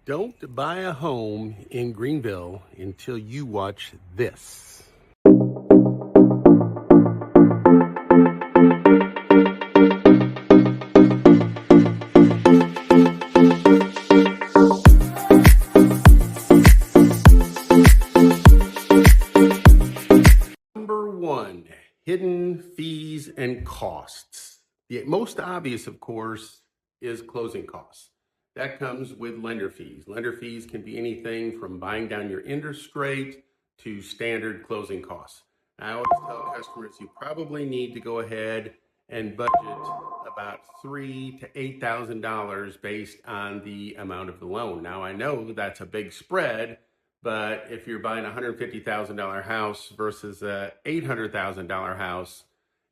Don't buy a home in Greenville until you watch this. Number one, hidden fees and costs. The most obvious, of course, is closing costs. That comes with lender fees. Lender fees can be anything from buying down your interest rate to standard closing costs. I always tell customers you probably need to go ahead and budget about $3,000 to $8,000 based on the amount of the loan. Now I know that's a big spread, but if you're buying a $150,000 house versus a $800,000 house,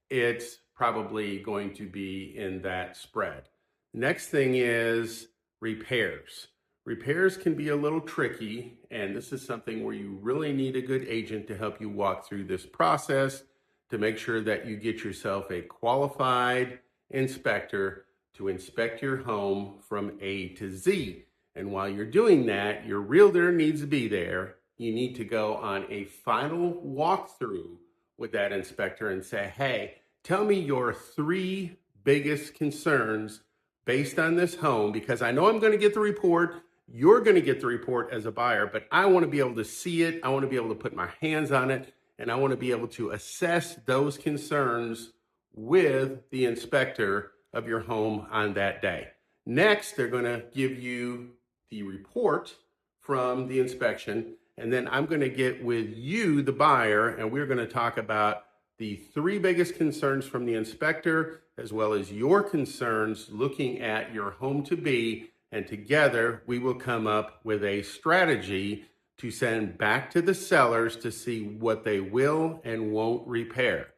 it's probably going to be in that spread. Next thing is repairs. Repairs can be a little tricky, and this is something where you really need a good agent to help you walk through this process to make sure that you get yourself a qualified inspector to inspect your home from A to Z. And while you're doing that, your realtor needs to be there. You need to go on a final walkthrough with that inspector and say, hey, tell me your three biggest concerns based on this home, because I know I'm going to get the report. You're going to get the report as a buyer, but I want to be able to see it. I want to be able to put my hands on it, and I want to be able to assess those concerns with the inspector of your home on that day. Next, they're going to give you the report from the inspection, and then I'm going to get with you, the buyer, and we're going to talk about the three biggest concerns from the inspector, as well as your concerns looking at your home to be, and together we will come up with a strategy to send back to the sellers to see what they will and won't repair.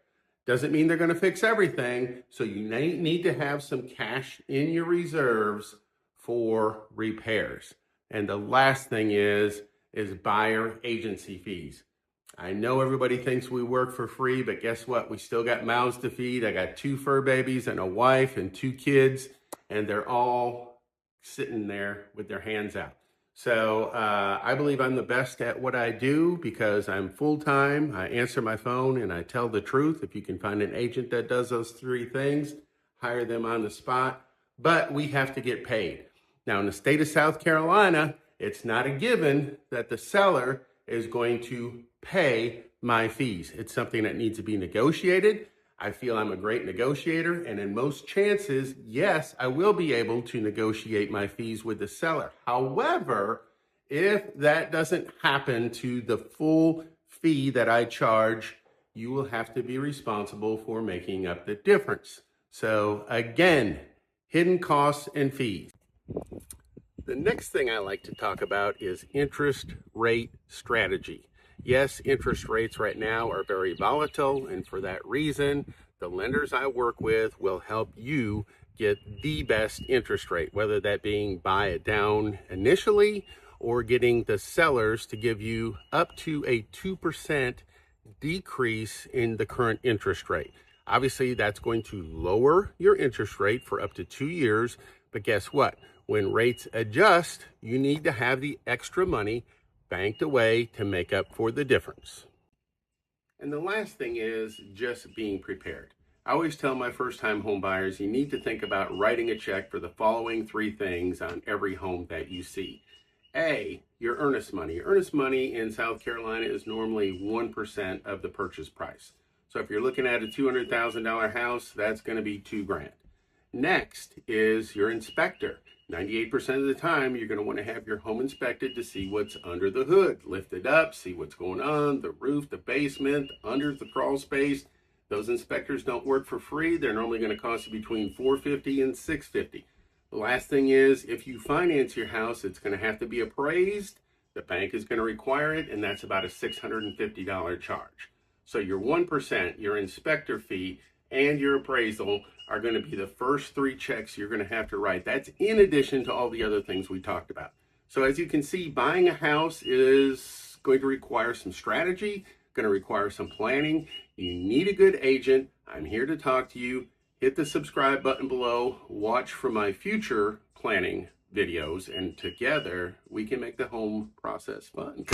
Doesn't mean they're going to fix everything, so you need to have some cash in your reserves for repairs. And the last thing is buyer agency fees. I know everybody thinks we work for free, but guess what? We still got mouths to feed. I got 2 fur babies and a wife and 2 kids, and they're all sitting there with their hands out. So I believe I'm the best at what I do because I'm full-time. I answer my phone and I tell the truth. If you can find an agent that does those 3 things, hire them on the spot. But we have to get paid. Now, in the state of South Carolina, it's not a given that the seller is going to pay my fees. It's something that needs to be negotiated. I feel I'm a great negotiator, and in most chances, yes, I will be able to negotiate my fees with the seller. However, if that doesn't happen to the full fee that I charge, you will have to be responsible for making up the difference. So again, hidden costs and fees. The next thing I like to talk about is interest rate strategy. Yes, interest rates right now are very volatile, and for that reason, the lenders I work with will help you get the best interest rate, whether that being buy it down initially or getting the sellers to give you up to a 2% decrease in the current interest rate. Obviously, that's going to lower your interest rate for up to 2 years, but guess what? When rates adjust, you need to have the extra money banked away to make up for the difference. And the last thing is just being prepared. I always tell my first-time home buyers, you need to think about writing a check for the following 3 things on every home that you see. A, your earnest money. Your earnest money in South Carolina is normally 1% of the purchase price. So if you're looking at a $200,000 house, that's going to be $2,000. Next is your inspector. 98% of the time, you're going to want to have your home inspected to see what's under the hood. Lift it up, see what's going on, the roof, the basement, under the crawl space. Those inspectors don't work for free. They're normally going to cost you between $450 and $650. The last thing is, if you finance your house, it's going to have to be appraised. The bank is going to require it, and that's about a $650 charge. So your 1%, your inspector fee, and your appraisal are going to be the first 3 checks you're going to have to write. That's in addition to all the other things we talked about. So as you can see, buying a house is going to require some strategy, going to require some planning. You need a good agent. I'm here to talk to you. Hit the subscribe button below. Watch for my future planning videos, and together we can make the home process fun.